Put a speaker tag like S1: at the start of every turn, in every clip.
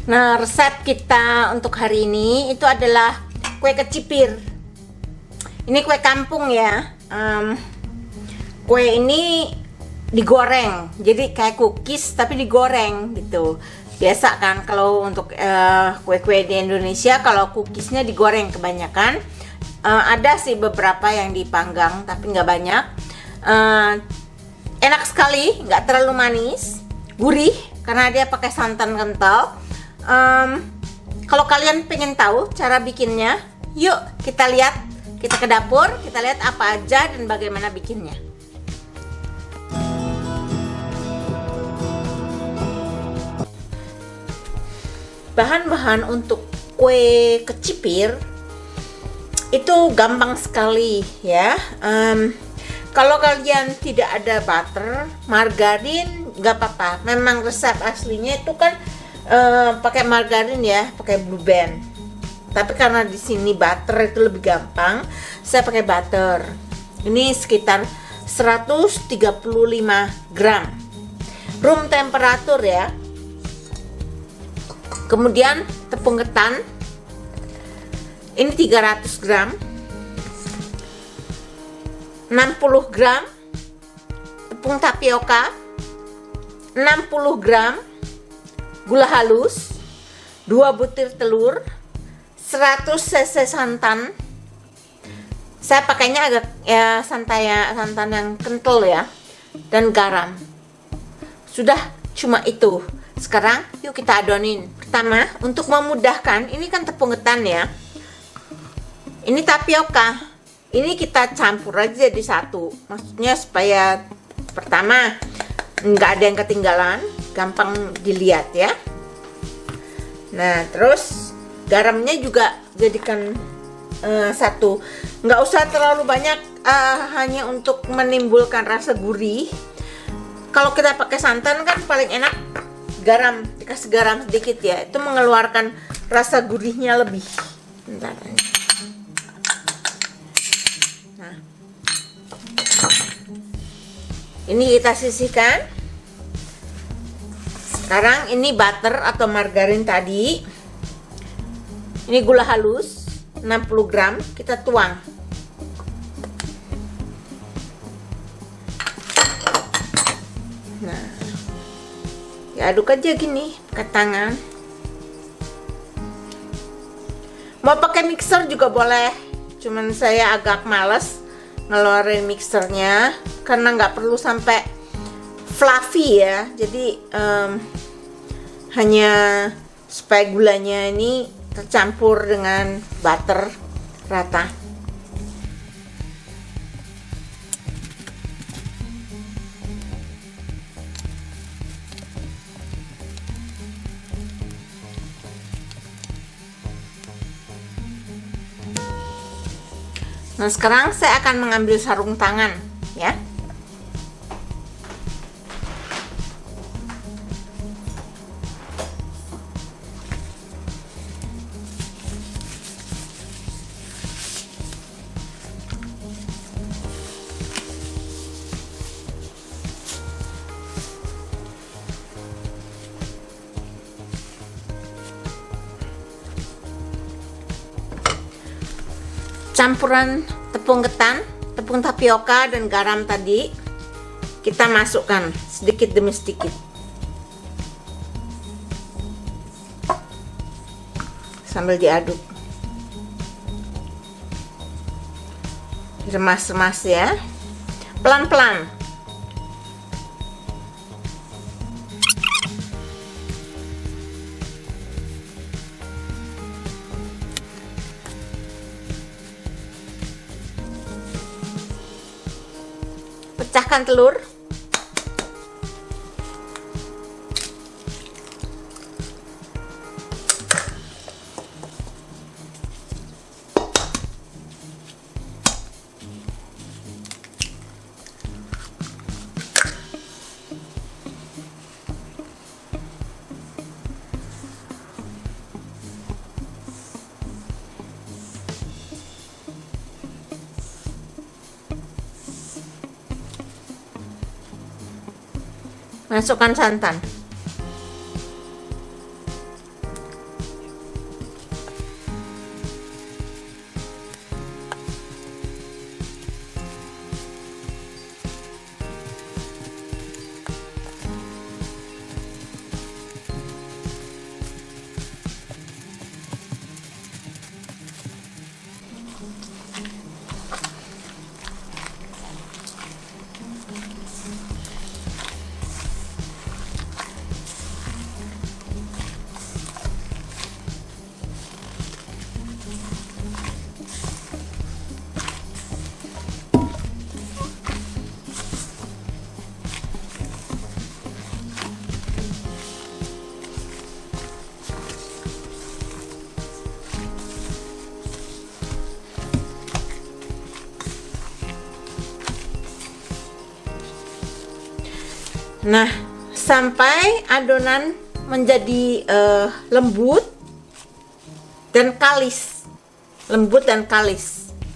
S1: Nah, resep kita untuk hari ini itu adalah kue kecipir. Ini kue kampung ya. Kue ini digoreng, jadi kayak cookies tapi digoreng gitu. Biasa kan kalau untuk kue-kue di Indonesia, kalau cookiesnya digoreng kebanyakan. Ada sih beberapa yang dipanggang tapi nggak banyak. Enak sekali, nggak terlalu manis, gurih karena dia pakai santan kental. Kalau kalian pengen tahu cara bikinnya, yuk kita lihat, kita ke dapur, kita lihat apa aja dan bagaimana bikinnya. Bahan-bahan untuk kue kecipir itu gampang sekali ya. Kalau kalian tidak ada butter, margarin, nggak apa-apa. Memang resep aslinya itu kan pakai margarin ya, pakai Blue Band. Tapi karena di sini butter itu lebih gampang, saya pakai butter. Ini sekitar 135 gram. Room temperatur ya. Kemudian tepung ketan. Ini 300 gram. 60 gram tepung tapioka, 60 gram gula halus, 2 butir telur, 100 cc santan. Saya pakainya agak ya santan yang kental ya, dan garam. Sudah cuma itu. Sekarang yuk kita adonin. Pertama, untuk memudahkan, ini kan tepung ketan ya. Ini tapioka. Ini kita campur aja jadi satu. Maksudnya supaya pertama nggak ada yang ketinggalan, gampang dilihat ya. Nah, terus garamnya juga jadikan satu. Nggak usah terlalu banyak, hanya untuk menimbulkan rasa gurih. Kalau kita pakai santan kan paling enak garam, dikasih garam sedikit ya. Itu mengeluarkan rasa gurihnya lebih. Bentar. Ini kita sisihkan. Sekarang ini butter atau margarin tadi. Ini gula halus 60 gram, kita tuang. Nah, diaduk aja gini pakai tangan. Mau pakai mixer juga boleh, cuman saya agak males ngeluarin mixernya karena nggak perlu sampai fluffy ya. Jadi hanya supaya gulanya ini tercampur dengan butter rata. Nah, sekarang saya akan mengambil sarung tangan ya. Campuran tepung ketan, tepung tapioka dan garam tadi kita masukkan sedikit demi sedikit. Sambil diaduk. Remas-remas ya. Pelan-pelan. Pecahkan telur. Masukkan santan. Nah, sampai adonan menjadi lembut dan kalis,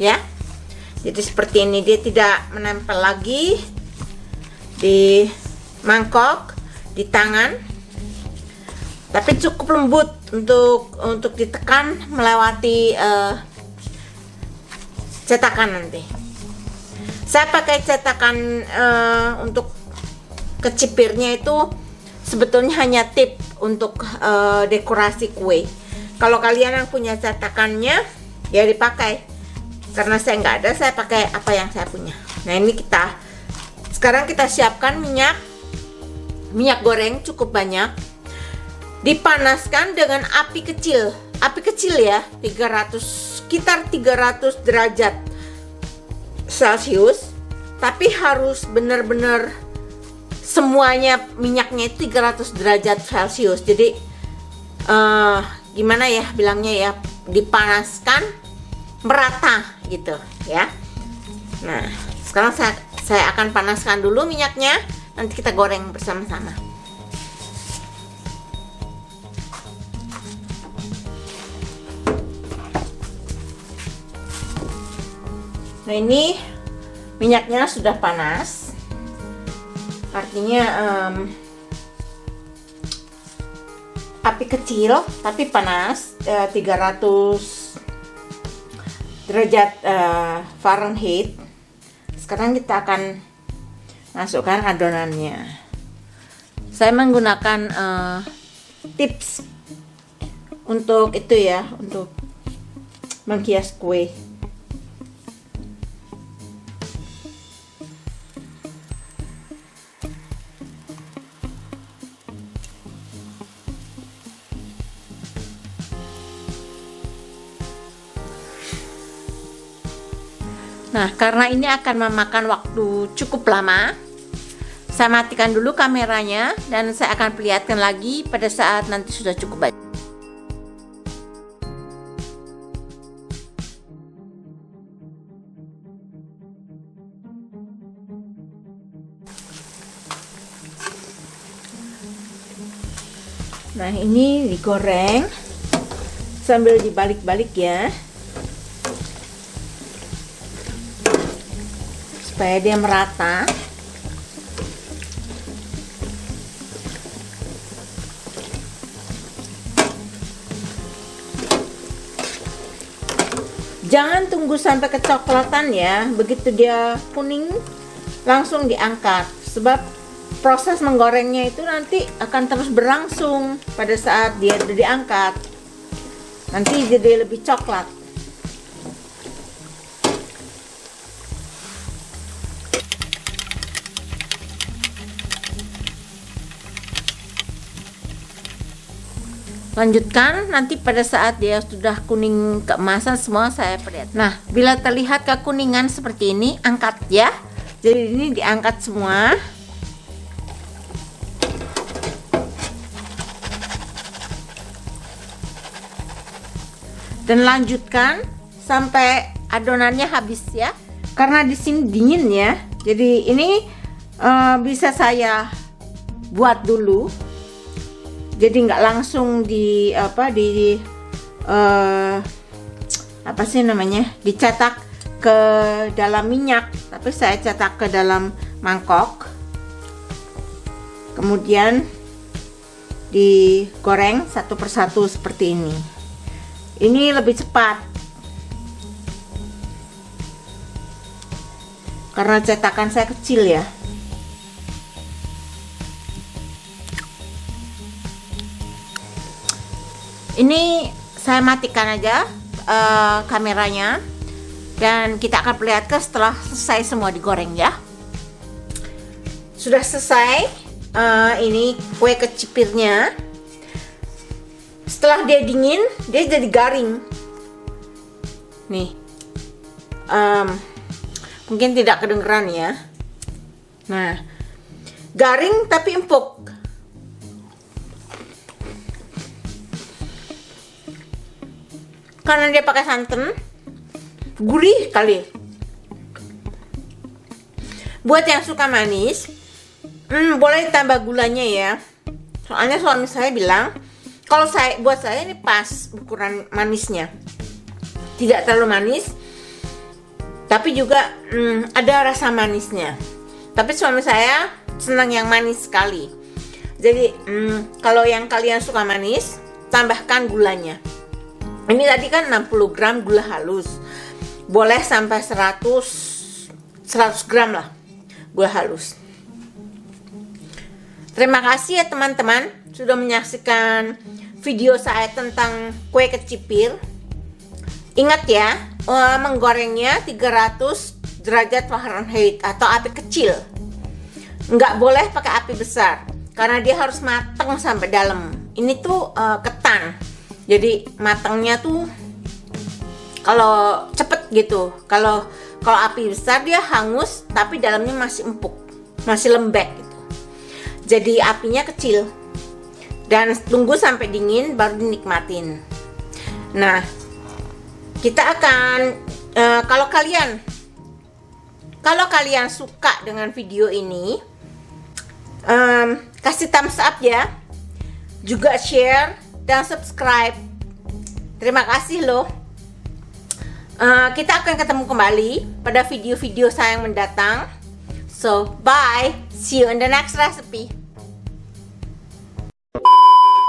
S1: ya. Jadi seperti ini, dia tidak menempel lagi di mangkok, di tangan, tapi cukup lembut untuk ditekan melewati cetakan nanti. Saya pakai cetakan untuk kecipirnya itu sebetulnya hanya tip untuk dekorasi kue. Kalau kalian yang punya cetakannya ya dipakai. Karena saya nggak ada, saya pakai apa yang saya punya. Nah, ini sekarang kita siapkan minyak goreng cukup banyak. Dipanaskan dengan api kecil ya, sekitar 300 derajat Celcius. Tapi harus benar-benar semuanya minyaknya itu 300 derajat Celcius. Jadi gimana ya bilangnya ya, dipanaskan merata gitu ya. Nah, sekarang saya akan panaskan dulu minyaknya, nanti kita goreng bersama-sama. Nah, ini minyaknya sudah panas, artinya api kecil tapi panas, 300 derajat Fahrenheit. Sekarang kita akan masukkan adonannya. Saya menggunakan tips untuk itu ya, untuk menghias kue. Nah, karena ini akan memakan waktu cukup lama, saya matikan dulu kameranya dan saya akan perlihatkan lagi pada saat nanti sudah cukup banyak. Nah, ini digoreng sambil dibalik-balik ya, supaya dia merata. Jangan tunggu sampai kecoklatan ya, begitu dia kuning langsung diangkat, sebab proses menggorengnya itu nanti akan terus berlangsung. Pada saat dia sudah diangkat, nanti jadi lebih coklat. Lanjutkan nanti pada saat dia sudah kuning keemasan semua saya perlihatkan. Nah, bila terlihat kekuningan seperti ini, angkat ya. Jadi ini diangkat semua. Dan lanjutkan sampai adonannya habis ya. Karena di sini dingin ya. Jadi ini bisa saya buat dulu. Jadi nggak langsung dicetak ke dalam minyak, tapi saya cetak ke dalam mangkok, kemudian digoreng satu persatu seperti ini. Ini lebih cepat karena cetakan saya kecil ya. Ini saya matikan aja kameranya dan kita akan perlihatkan setelah selesai semua digoreng ya. Sudah selesai ini kue kecipirnya. Setelah dia dingin, dia jadi garing. Nih, mungkin tidak kedengeran ya. Nah, garing tapi empuk. Karena dia pakai santan, gurih kali. Buat yang suka manis, Boleh tambah gulanya ya. Soalnya suami saya bilang kalau buat saya ini pas ukuran manisnya. Tidak terlalu manis, tapi juga ada rasa manisnya. Tapi suami saya senang yang manis sekali. Jadi kalau yang kalian suka manis, tambahkan gulanya. Ini tadi kan 60 gram gula halus. Boleh sampai 100 gram lah gula halus. Terima kasih ya teman-teman sudah menyaksikan video saya tentang kue kecipir. Ingat ya, menggorengnya 300 derajat Fahrenheit atau api kecil. Nggak boleh pakai api besar karena dia harus matang sampai dalam. Ini tuh ketan. Jadi matangnya tuh kalau cepet gitu. Kalau api besar dia hangus tapi dalamnya masih empuk, masih lembek gitu. Jadi apinya kecil dan tunggu sampai dingin baru dinikmatin. Nah, kita akan kalau kalian suka dengan video ini, kasih thumbs up ya, juga share dan subscribe. Terima kasih loh. Kita akan ketemu kembali pada video-video saya yang mendatang. So bye, see you in the next recipe.